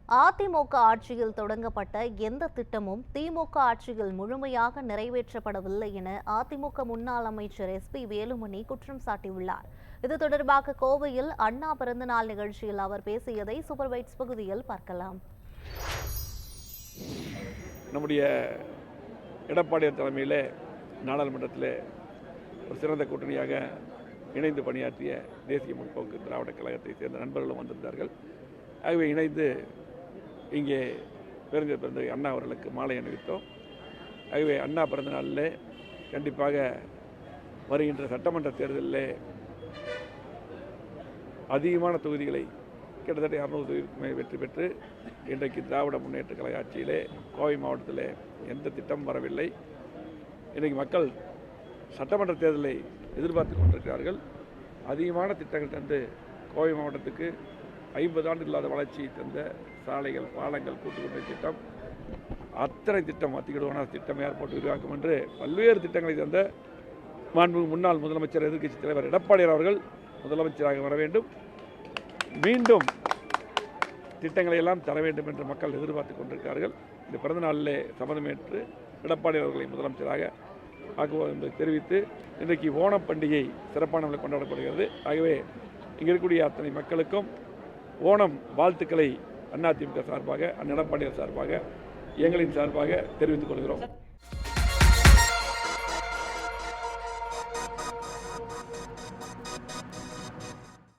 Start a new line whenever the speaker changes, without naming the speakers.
அதிமுக ஆட்சியில் தொடங்கப்பட்ட எந்த திட்டமும் திமுக ஆட்சியில் முழுமையாக நிறைவேற்றப்படவில்லை என அதிமுக முன்னாள் அமைச்சர் எஸ்.பி. வேலுமணி குற்றம் சாட்டியுள்ளார். இது தொடர்பாக கோவையில் அண்ணா பிறந்தநாள் நிகழ்ச்சியில் அவர் பேசியதை சூப்பர் பைட்ஸ் பகுதியில் பார்க்கலாம்.
நம்முடைய எடப்பாடியார் தலைமையில் நாடாளுமன்றத்தில் ஒரு சிறந்த கூட்டணியாக இணைந்து பணியாற்றிய தேசிய முற்போக்கு திராவிட கழகத்தை சேர்ந்த நண்பர்களும் வந்திருந்தார்கள். ஆகவே இணைந்து இங்கே பெருந்தர் பிறந்த அண்ணா அவர்களுக்கு மாலை அணிவித்தோம். ஆகவே அண்ணா பிறந்த நாளில் கண்டிப்பாக வருகின்ற சட்டமன்ற தேர்தலில் அதிகமான தொகுதிகளை கிட்டத்தட்ட 200 தொகுதிக்கு வெற்றி பெற்று இன்றைக்கு திராவிட முன்னேற்ற கழக ஆட்சியிலே கோவை மாவட்டத்தில் எந்த திட்டமும் வரவில்லை. இன்றைக்கு மக்கள் சட்டமன்ற தேர்தலை எதிர்பார்த்து கொண்டிருக்கிறார்கள். அதிகமான திட்டங்கள் தந்து கோவை மாவட்டத்துக்கு 50 ஆண்டு இல்லாத வளர்ச்சியை தந்த சாலைகள், பாலங்கள், கூட்டுக்குடி திட்டம், அத்தனை திட்டம், அத்திகடுவான திட்டம் ஏற்பட்டு விரிவாக்கும் என்று பல்வேறு திட்டங்களை தந்த மாண்புமிகு முன்னாள் முதலமைச்சர் எதிர்க்கட்சி தலைவர் எடப்பாடியார் அவர்கள் முதலமைச்சராக வர வேண்டும். மீண்டும் திட்டங்களை எல்லாம் தர வேண்டும் என்று மக்கள் எதிர்பார்த்து கொண்டிருக்கிறார்கள். இந்த பிறந்த நாளிலே சபதமேற்று எடப்பாடியார் அவர்களை முதலமைச்சராக ஆக்குவோம் என்பதை தெரிவித்து இன்றைக்கு ஓணம் பண்டிகை சிறப்பான முறையில் கொண்டாடப்படுகிறது. ஆகவே இங்கே இருக்கக்கூடிய அத்தனை மக்களுக்கும் ஓணம் வாழ்த்துக்களை அதிமுக சார்பாக, எடப்பாடியார் சார்பாக, எங்களின் சார்பாக தெரிவித்துக் கொள்கிறோம்.